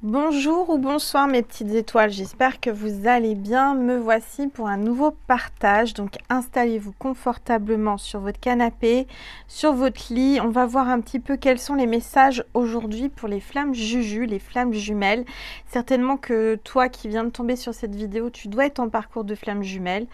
Bonjour ou bonsoir mes petites étoiles, j'espère que vous allez bien. Me voici pour un nouveau partage, donc installez-vous confortablement sur votre canapé, sur votre lit. On va voir un petit peu quels sont les messages aujourd'hui pour les flammes Juju, les flammes jumelles. Certainement que toi qui viens de tomber sur cette vidéo, tu dois être en parcours de flammes jumelles.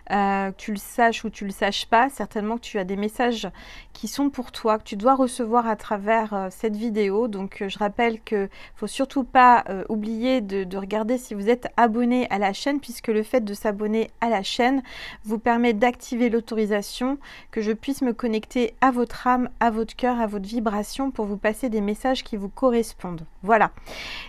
Que tu le saches ou tu le saches pas, certainement que tu as des messages qui sont pour toi, que tu dois recevoir à travers cette vidéo. Donc je rappelle que faut surtout pas oublier de regarder si vous êtes abonné à la chaîne, puisque le fait de s'abonner à la chaîne vous permet d'activer l'autorisation que je puisse me connecter à votre âme, à votre cœur, à votre vibration pour vous passer des messages qui vous correspondent. Voilà.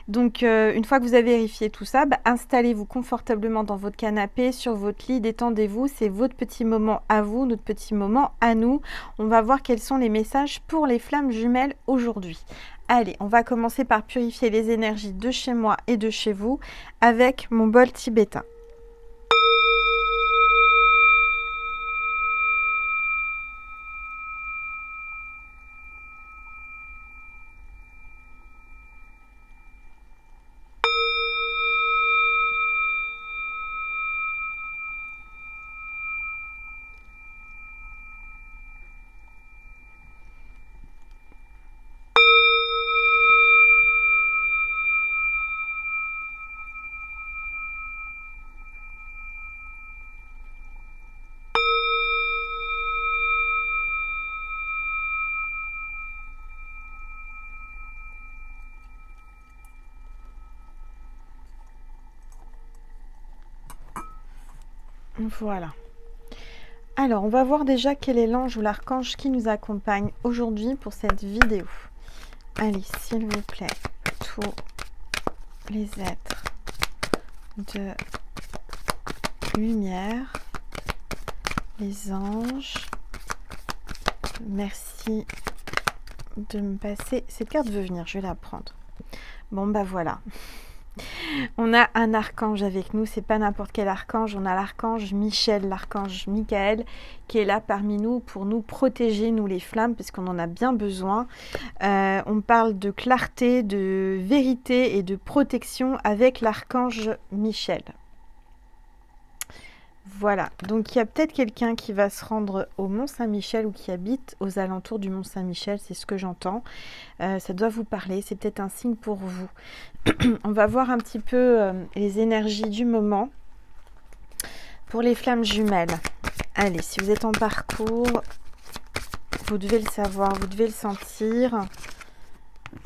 Donc une fois que vous avez vérifié tout ça, installez-vous confortablement dans votre canapé, sur votre lit, détendez-vous, c'est votre petit moment à vous, notre petit moment à nous. On va voir quels sont les messages pour les flammes jumelles aujourd'hui. Allez, on va commencer par purifier les énergies de chez moi et de chez vous avec mon bol tibétain. Voilà. Alors, on va voir déjà quel est l'ange ou l'archange qui nous accompagne aujourd'hui pour cette vidéo. Allez, s'il vous plaît, tous les êtres de lumière, les anges, merci de me passer. Cette carte veut venir, je vais la prendre. Bon, voilà. On a un archange avec nous, c'est pas n'importe quel archange, on a l'archange Michel, l'archange Michael qui est là parmi nous pour nous protéger, nous les flammes, parce qu'on en a bien besoin. On parle de clarté, de vérité et de protection avec l'archange Michel. Voilà, donc il y a peut-être quelqu'un qui va se rendre au Mont-Saint-Michel ou qui habite aux alentours du Mont-Saint-Michel, c'est ce que j'entends. Ça doit vous parler, c'est peut-être un signe pour vous. On va voir un petit peu les énergies du moment pour les flammes jumelles. Allez, si vous êtes en parcours, vous devez le savoir, vous devez le sentir.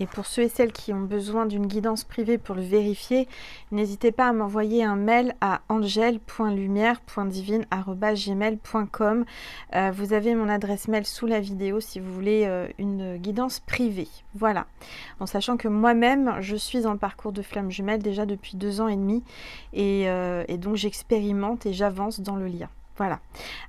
Et pour ceux et celles qui ont besoin d'une guidance privée pour le vérifier, n'hésitez pas à m'envoyer un mail à angel.lumière.divine@gmail.com. Vous avez mon adresse mail sous la vidéo si vous voulez une guidance privée. Voilà. En sachant que moi-même, je suis en parcours de flammes jumelles déjà depuis 2 ans et demi. Et donc j'expérimente et j'avance dans le lien. Voilà.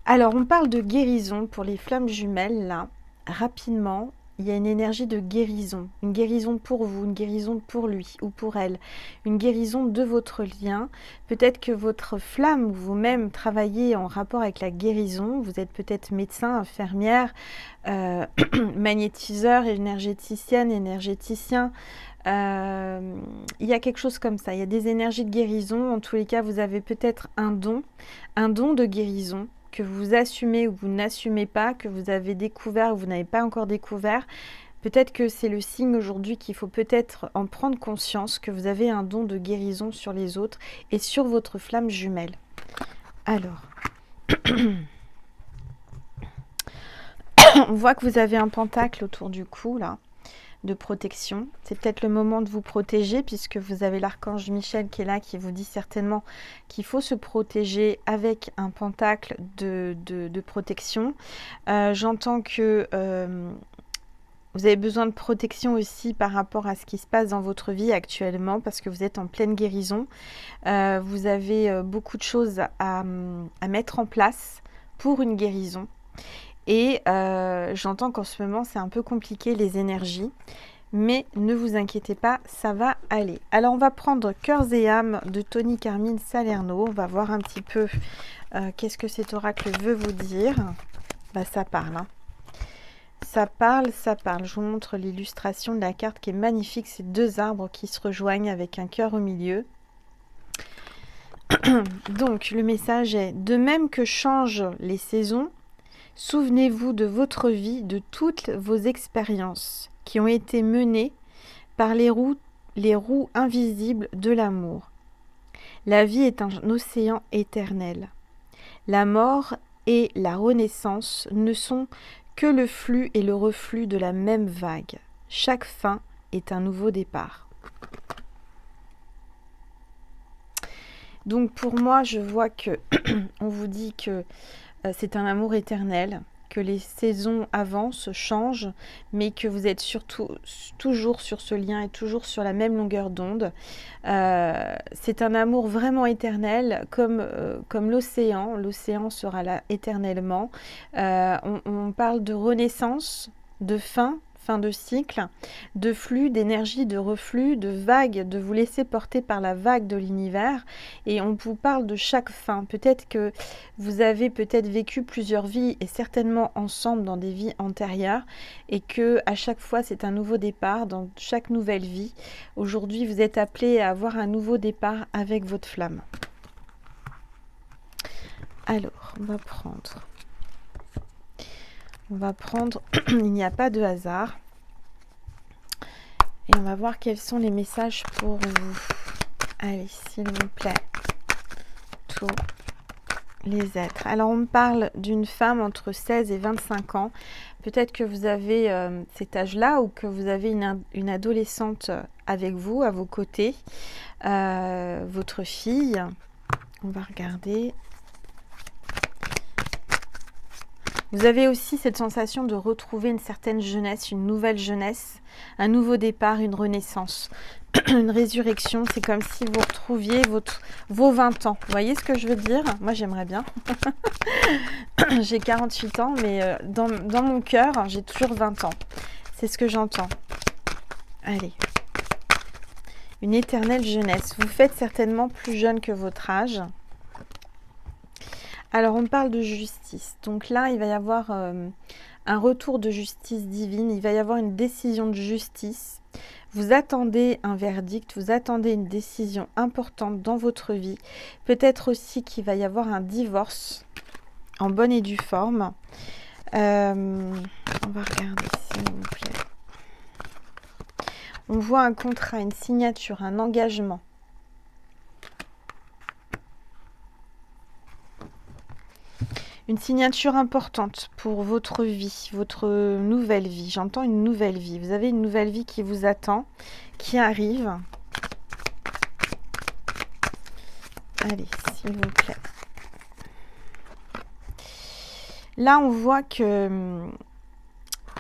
Alors, on parle de guérison pour les flammes jumelles, là, rapidement. Il y a une énergie de guérison, une guérison pour vous, une guérison pour lui ou pour elle, une guérison de votre lien. Peut-être que votre flamme ou vous-même travaillez en rapport avec la guérison. Vous êtes peut-être médecin, infirmière, magnétiseur, énergéticienne, énergéticien. Il y a quelque chose comme ça. Il y a des énergies de guérison. En tous les cas, vous avez peut-être un don de guérison que vous assumez ou vous n'assumez pas, que vous avez découvert ou vous n'avez pas encore découvert. Peut-être que c'est le signe aujourd'hui qu'il faut peut-être en prendre conscience, que vous avez un don de guérison sur les autres et sur votre flamme jumelle. Alors, on voit que vous avez un pentacle autour du cou, là, de protection. C'est peut-être le moment de vous protéger puisque vous avez l'archange Michel qui est là, qui vous dit certainement qu'il faut se protéger avec un pentacle de protection. J'entends que vous avez besoin de protection aussi par rapport à ce qui se passe dans votre vie actuellement parce que vous êtes en pleine guérison. Vous avez beaucoup de choses à mettre en place pour une guérison. Et j'entends qu'en ce moment, c'est un peu compliqué les énergies. Mais ne vous inquiétez pas, ça va aller. Alors, on va prendre Cœurs et âmes de Tony Carmine Salerno. On va voir un petit peu qu'est-ce que cet oracle veut vous dire. Ça parle. Hein. Ça parle, ça parle. Je vous montre l'illustration de la carte qui est magnifique. C'est deux arbres qui se rejoignent avec un cœur au milieu. Donc, le message est: de même que changent les saisons, souvenez-vous de votre vie, de toutes vos expériences qui ont été menées par les roues invisibles de l'amour. La vie est un océan éternel. La mort et la renaissance ne sont que le flux et le reflux de la même vague. Chaque fin est un nouveau départ. Donc pour moi, je vois que on vous dit que c'est un amour éternel, que les saisons avancent, changent, mais que vous êtes surtout toujours sur ce lien et toujours sur la même longueur d'onde. C'est un amour vraiment éternel, comme l'océan. L'océan sera là éternellement. On parle de renaissance, de fin de cycle, de flux, d'énergie, de reflux, de vagues, de vous laisser porter par la vague de l'univers. Et on vous parle de chaque fin. Peut-être que vous avez peut-être vécu plusieurs vies et certainement ensemble dans des vies antérieures, et que à chaque fois c'est un nouveau départ dans chaque nouvelle vie. Aujourd'hui, vous êtes appelé à avoir un nouveau départ avec votre flamme. Alors, on va prendre, il n'y a pas de hasard. Et on va voir quels sont les messages pour vous. Allez, s'il vous plaît. Tous les êtres. Alors, on me parle d'une femme entre 16 et 25 ans. Peut-être que vous avez cet âge-là, ou que vous avez une adolescente avec vous, à vos côtés. Votre fille. On va regarder. Vous avez aussi cette sensation de retrouver une certaine jeunesse, une nouvelle jeunesse, un nouveau départ, une renaissance, une résurrection. C'est comme si vous retrouviez vos 20 ans. Vous voyez ce que je veux dire? Moi, j'aimerais bien. J'ai 48 ans, mais dans mon cœur, j'ai toujours 20 ans. C'est ce que j'entends. Allez. Une éternelle jeunesse. Vous faites certainement plus jeune que votre âge. Alors, on parle de justice. Donc là, il va y avoir un retour de justice divine. Il va y avoir une décision de justice. Vous attendez un verdict, vous attendez une décision importante dans votre vie. Peut-être aussi qu'il va y avoir un divorce en bonne et due forme. On va regarder, s'il vous plaît. On voit un contrat, une signature, un engagement. Une signature importante pour votre vie, votre nouvelle vie. J'entends une nouvelle vie. Vous avez une nouvelle vie qui vous attend, qui arrive. Allez, s'il vous plaît. Là, on voit que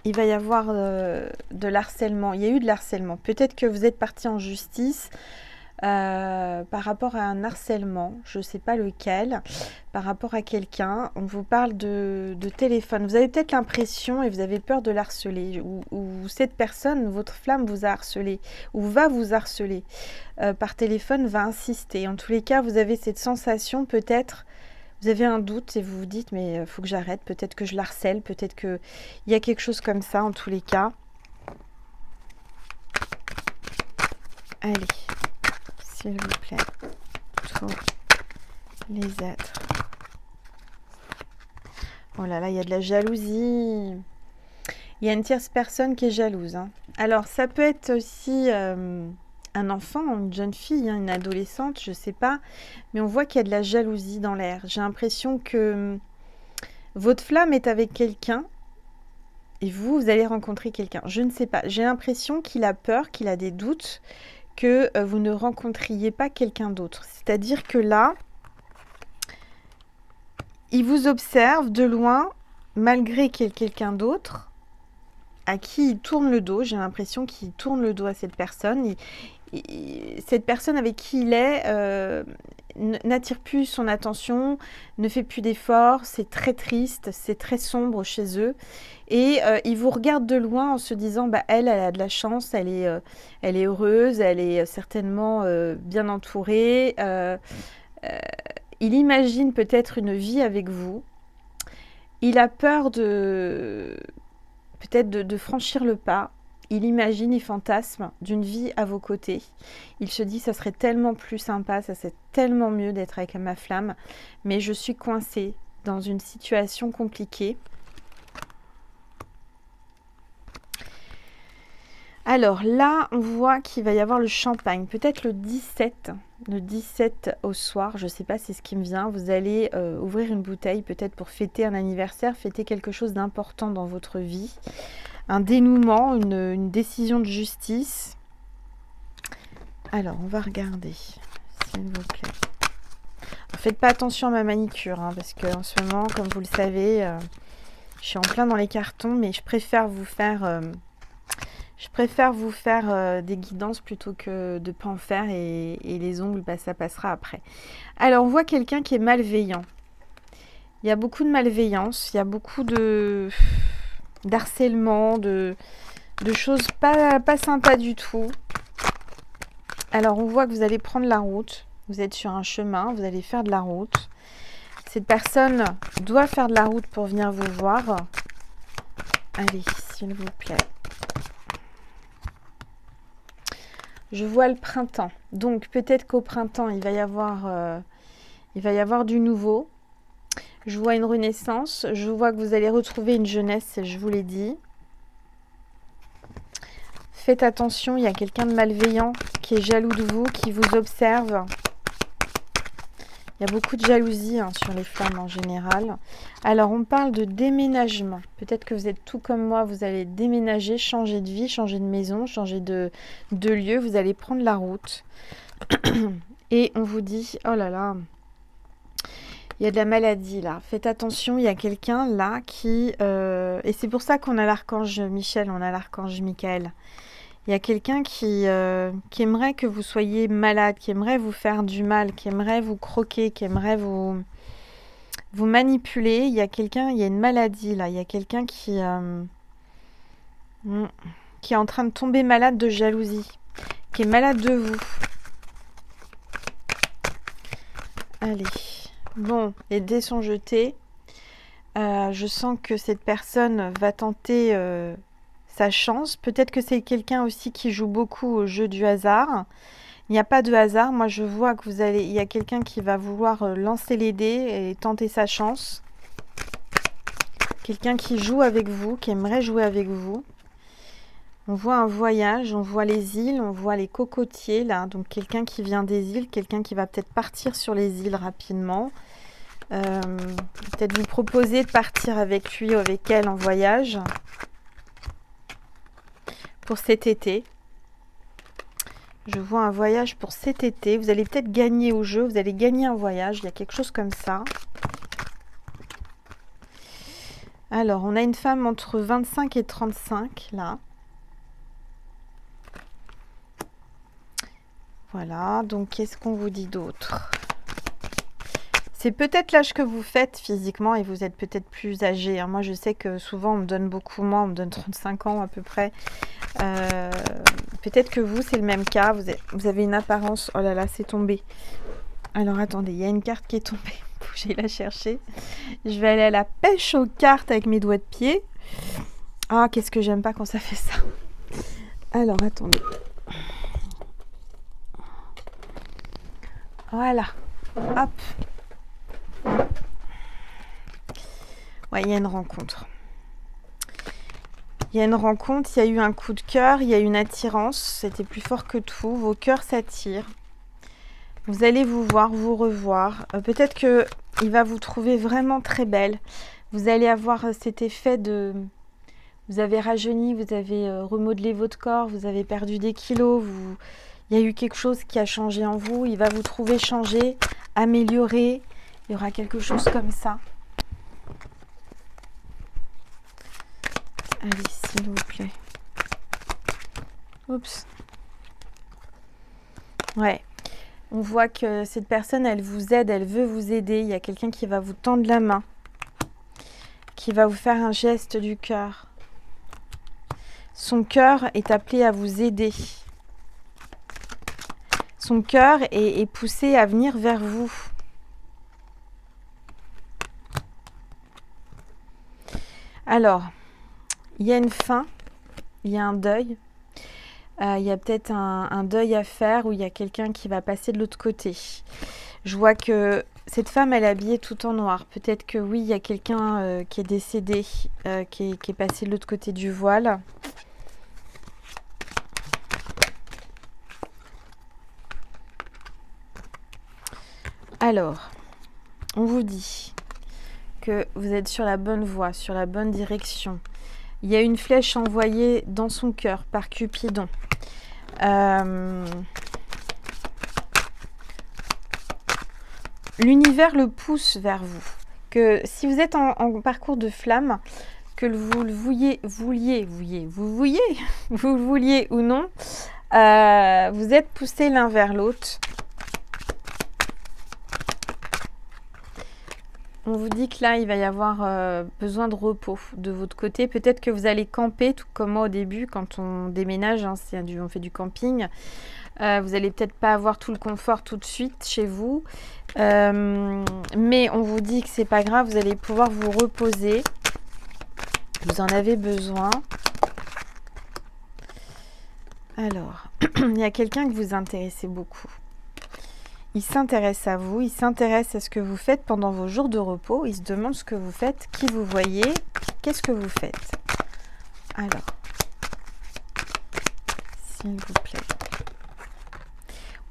il va y avoir de l'harcèlement. Il y a eu de l'harcèlement. Peut-être que vous êtes parti en justice par rapport à un harcèlement, je ne sais pas lequel, par rapport à quelqu'un. On vous parle de téléphone. Vous avez peut-être l'impression et vous avez peur de l'harceler, ou cette personne, votre flamme, vous a harcelé, ou va vous harceler par téléphone, va insister. En tous les cas, vous avez cette sensation, peut-être, vous avez un doute et vous vous dites, mais il faut que j'arrête, peut-être que je l'harcèle, peut-être qu'il y a quelque chose comme ça, en tous les cas. Allez. S'il vous plaît, tous les êtres. Oh là là, il y a de la jalousie. Il y a une tierce personne qui est jalouse. Alors, ça peut être aussi un enfant, une jeune fille, une adolescente, je ne sais pas. Mais on voit qu'il y a de la jalousie dans l'air. J'ai l'impression que votre flamme est avec quelqu'un et vous allez rencontrer quelqu'un. Je ne sais pas. J'ai l'impression qu'il a peur, qu'il a des doutes, que vous ne rencontriez pas quelqu'un d'autre. C'est-à-dire que là, il vous observe de loin, malgré qu'il y ait quelqu'un d'autre, à qui il tourne le dos. J'ai l'impression qu'il tourne le dos à cette personne. Cette personne avec qui il est n'attire plus son attention, ne fait plus d'efforts, c'est très triste, c'est très sombre chez eux. Et il vous regarde de loin en se disant, bah, elle a de la chance, elle est heureuse, elle est certainement bien entourée. Il imagine peut-être une vie avec vous. Il a peur de peut-être de franchir le pas. Il imagine, il fantasme d'une vie à vos côtés. Il se dit, ça serait tellement plus sympa, ça serait tellement mieux d'être avec ma flamme. Mais je suis coincée dans une situation compliquée. Alors là, on voit qu'il va y avoir le champagne. Peut-être le 17 au soir, je ne sais pas, c'est ce qui me vient. Vous allez ouvrir une bouteille, peut-être pour fêter un anniversaire, fêter quelque chose d'important dans votre vie. Un dénouement, une décision de justice. Alors, on va regarder, s'il vous plaît. Faites pas attention à ma manicure, hein, parce qu'en ce moment, comme vous le savez, je suis en plein dans les cartons, mais je préfère vous faire, des guidances plutôt que de ne pas en faire, et les ongles, bah, ça passera après. Alors, on voit quelqu'un qui est malveillant. Il y a beaucoup de malveillance, il y a beaucoup d'harcèlement, de choses pas sympas du tout. Alors, on voit que vous allez prendre la route. Vous êtes sur un chemin, vous allez faire de la route. Cette personne doit faire de la route pour venir vous voir. Allez, s'il vous plaît. Je vois le printemps. Donc, peut-être qu'au printemps, il va y avoir du nouveau. Je vois une renaissance. Je vois que vous allez retrouver une jeunesse, je vous l'ai dit. Faites attention, il y a quelqu'un de malveillant qui est jaloux de vous, qui vous observe. Il y a beaucoup de jalousie, hein, sur les femmes en général. Alors, on parle de déménagement. Peut-être que vous êtes tout comme moi, vous allez déménager, changer de vie, changer de maison, changer de lieu. Vous allez prendre la route. Et on vous dit, oh là là, il y a de la maladie là. Faites attention, il y a quelqu'un là qui... et c'est pour ça qu'on a l'archange Michel, on a l'archange Michael. Il y a quelqu'un qui aimerait que vous soyez malade, qui aimerait vous faire du mal, qui aimerait vous croquer, qui aimerait vous manipuler. Il y a une maladie là. Il y a quelqu'un qui est en train de tomber malade de jalousie, qui est malade de vous. Allez, bon, les dés sont jetés. Je sens que cette personne va tenter... sa chance. Peut-être que c'est quelqu'un aussi qui joue beaucoup au jeu du hasard. Il n'y a pas de hasard. Moi, je vois que il y a quelqu'un qui va vouloir lancer les dés et tenter sa chance. Quelqu'un qui joue avec vous, qui aimerait jouer avec vous. On voit un voyage, on voit les îles, on voit les cocotiers là. Donc quelqu'un qui vient des îles, quelqu'un qui va peut-être partir sur les îles rapidement. Peut-être vous proposer de partir avec lui ou avec elle en voyage. Pour cet été. Je vois un voyage pour cet été. Vous allez peut-être gagner au jeu. Vous allez gagner un voyage. Il y a quelque chose comme ça. Alors, on a une femme entre 25 et 35, là. Voilà. Donc, qu'est-ce qu'on vous dit d'autre ? C'est peut-être l'âge que vous faites physiquement et vous êtes peut-être plus âgé. Moi, je sais que souvent, on me donne beaucoup moins. On me donne 35 ans à peu près. Peut-être que vous, c'est le même cas. Vous avez une apparence... Oh là là, c'est tombé. Alors, attendez, il y a une carte qui est tombée. Faut que j'aille la chercher. Je vais aller à la pêche aux cartes avec mes doigts de pied. Ah, qu'est-ce que j'aime pas quand ça fait ça. Alors, attendez. Voilà. Hop. Ouais, il y a une rencontre. Il y a une rencontre, il y a eu un coup de cœur, il y a eu une attirance. C'était plus fort que tout. Vos cœurs s'attirent. Vous allez vous voir, vous revoir. Peut-être qu'il va vous trouver vraiment très belle. Vous allez avoir cet effet de... Vous avez rajeuni, vous avez remodelé votre corps, vous avez perdu des kilos. Il y a eu quelque chose qui a changé en vous. Il va vous trouver changé, amélioré. Il y aura quelque chose comme ça. Allez, s'il vous plaît. Oups. Ouais. On voit que cette personne, elle vous aide, elle veut vous aider. Il y a quelqu'un qui va vous tendre la main, qui va vous faire un geste du cœur. Son cœur est appelé à vous aider. Son cœur est poussé à venir vers vous. Alors, Il y a une fin, il y a un deuil. Il y a peut-être un deuil à faire où il y a quelqu'un qui va passer de l'autre côté. Je vois que cette femme, elle est habillée tout en noir. Peut-être que oui, il y a quelqu'un qui est décédé, qui est passé de l'autre côté du voile. Alors, on vous dit que vous êtes sur la bonne voie, sur la bonne direction. Il y a une flèche envoyée dans son cœur par Cupidon. L'univers le pousse vers vous. Que si vous êtes en parcours de flamme, que vous le vouliez ou non, vous êtes poussés l'un vers l'autre. On vous dit que là, il va y avoir besoin de repos de votre côté. Peut-être que vous allez camper, tout comme moi au début, quand on déménage, hein, on fait du camping. Vous n'allez peut-être pas avoir tout le confort tout de suite chez vous. Mais on vous dit que c'est pas grave, vous allez pouvoir vous reposer. Vous en avez besoin. Alors, il y a quelqu'un que vous intéressez beaucoup. Il s'intéresse à vous, il s'intéresse à ce que vous faites pendant vos jours de repos. Il se demande ce que vous faites, qui vous voyez, qu'est-ce que vous faites. Alors, s'il vous plaît.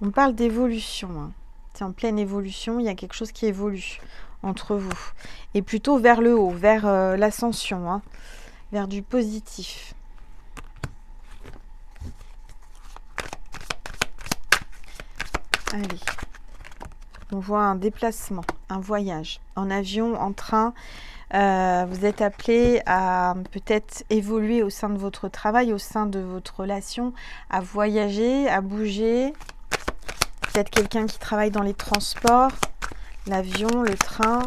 On parle d'évolution. Hein. C'est en pleine évolution, il y a quelque chose qui évolue entre vous. Et plutôt vers le haut, vers l'ascension, hein, vers du positif. Allez. On voit un déplacement, un voyage, en avion, en train. Vous êtes appelé à peut-être évoluer au sein de votre travail, au sein de votre relation, à voyager, à bouger. Peut-être quelqu'un qui travaille dans les transports, l'avion, le train.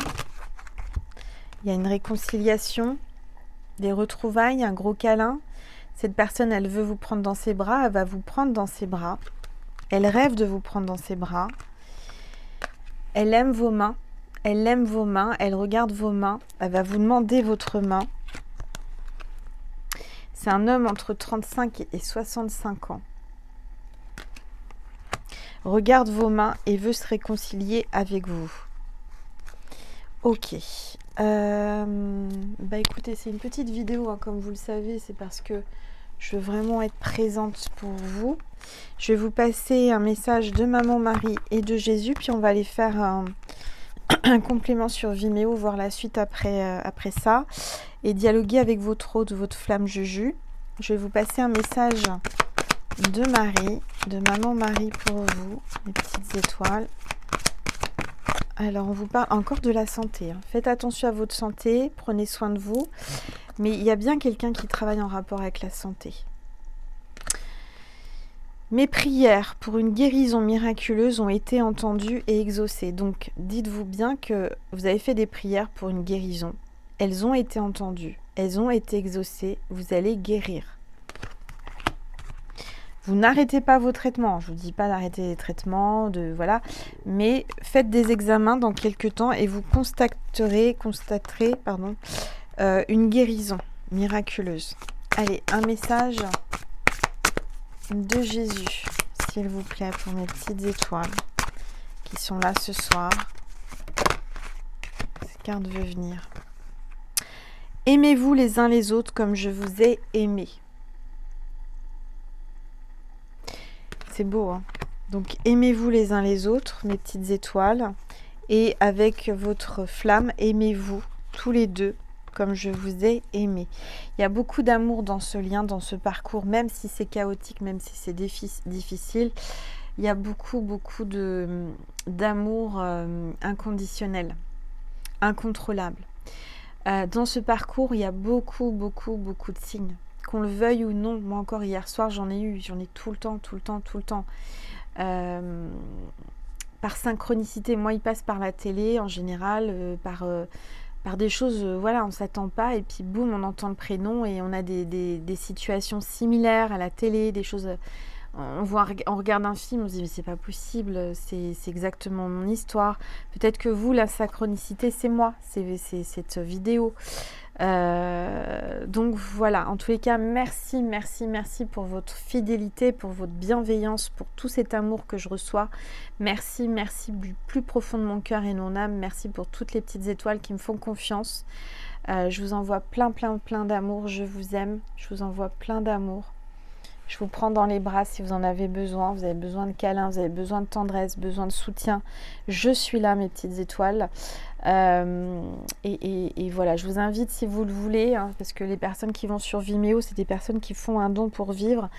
Il y a une réconciliation, des retrouvailles, un gros câlin. Cette personne, elle veut vous prendre dans ses bras, elle va vous prendre dans ses bras. Elle rêve de vous prendre dans ses bras. Elle aime vos mains, elle aime vos mains, elle regarde vos mains, elle va vous demander votre main. C'est un homme entre 35 et 65 ans. Regarde vos mains et veut se réconcilier avec vous. Ok. Bah écoutez, c'est une petite vidéo, hein, comme vous le savez, c'est parce que je veux vraiment être présente pour vous. Je vais vous passer un message de Maman Marie et de Jésus, puis on va aller faire un complément sur Vimeo, voir la suite après ça, et dialoguer avec votre hôte, votre flamme Juju. Je vais vous passer un message de Marie, de Maman Marie pour vous, les petites étoiles. Alors, on vous parle encore de la santé. Hein. Faites attention à votre santé, prenez soin de vous. Mais il y a bien quelqu'un qui travaille en rapport avec la santé. Mes prières pour une guérison miraculeuse ont été entendues et exaucées. Donc, dites-vous bien que vous avez fait des prières pour une guérison. Elles ont été entendues, elles ont été exaucées. Vous allez guérir. Vous n'arrêtez pas vos traitements. Je ne vous dis pas d'arrêter les traitements, voilà. Mais faites des examens dans quelques temps et vous constaterez une guérison miraculeuse. Allez, un message de Jésus, s'il vous plaît, pour mes petites étoiles qui sont là ce soir. Cette carte veut venir. Aimez-vous les uns les autres comme je vous ai aimé. C'est beau, hein? Donc, aimez-vous les uns les autres, mes petites étoiles. Et avec votre flamme, aimez-vous tous les deux comme je vous ai aimé. Il y a beaucoup d'amour dans ce lien, dans ce parcours, même si c'est chaotique, même si c'est difficile. Il y a beaucoup d'amour inconditionnel, incontrôlable. Dans ce parcours, il y a beaucoup de signes. Qu'on le veuille ou non, moi encore hier soir j'en ai tout le temps. Par synchronicité, moi il passe par la télé en général, par des choses, voilà, on ne s'attend pas et puis boum, on entend le prénom et on a des situations similaires à la télé, des choses, on regarde un film, on se dit mais c'est pas possible, c'est exactement mon histoire. Peut-être que vous, la synchronicité, c'est moi, c'est cette vidéo. Donc voilà, en tous les cas, merci, merci, merci pour votre fidélité, pour votre bienveillance, pour tout cet amour que je reçois. Merci, merci du plus profond de mon cœur et de mon âme. Merci pour toutes les petites étoiles qui me font confiance. Je vous envoie plein, plein, plein d'amour. Je vous aime. Je vous envoie plein d'amour. Je vous prends dans les bras si vous en avez besoin. Vous avez besoin de câlins, vous avez besoin de tendresse, besoin de soutien. Je suis là, mes petites étoiles. Et voilà, je vous invite si vous le voulez, hein, parce que les personnes qui vont sur Vimeo, c'est des personnes qui font un don pour vivre.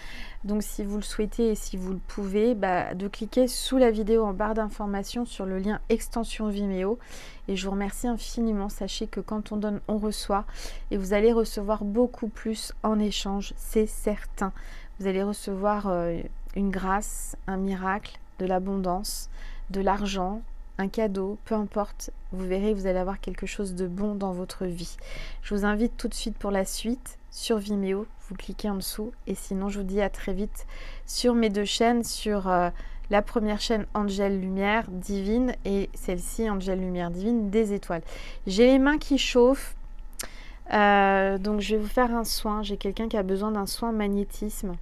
Donc si vous le souhaitez et si vous le pouvez, de cliquer sous la vidéo en barre d'information sur le lien extension Vimeo. Et je vous remercie infiniment. Sachez que quand on donne, on reçoit. Et vous allez recevoir beaucoup plus en échange, c'est certain. Vous allez recevoir une grâce, un miracle, de l'abondance, de l'argent, un cadeau, peu importe. Vous verrez, vous allez avoir quelque chose de bon dans votre vie. Je vous invite tout de suite pour la suite sur Vimeo. Vous cliquez en dessous. Et sinon, je vous dis à très vite sur mes deux chaînes, sur la première chaîne Angel Lumière Divine et celle-ci Angel Lumière Divine des étoiles. J'ai les mains qui chauffent. Donc je vais vous faire un soin. J'ai quelqu'un qui a besoin d'un soin magnétisme,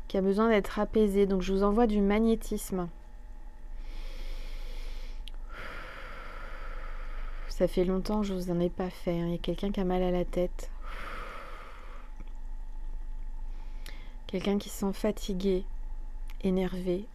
qui a besoin d'être apaisé. Donc je vous envoie du magnétisme. Ça fait longtemps que je vous en ai pas fait. Il y a quelqu'un qui a mal à la tête. Quelqu'un qui se sent fatigué, énervé.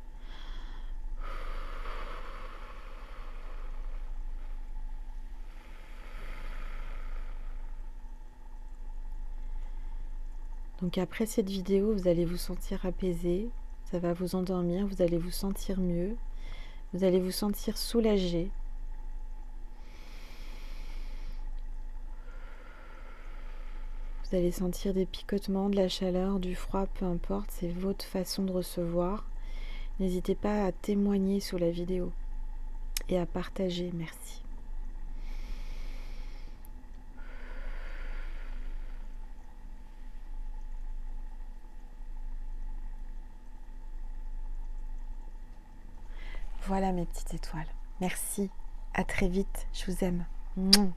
Donc après cette vidéo, vous allez vous sentir apaisé, ça va vous endormir, vous allez vous sentir mieux, vous allez vous sentir soulagé. Vous allez sentir des picotements, de la chaleur, du froid, peu importe, c'est votre façon de recevoir. N'hésitez pas à témoigner sous la vidéo et à partager, merci. Voilà mes petites étoiles. Merci. À très vite. Je vous aime. Mouah.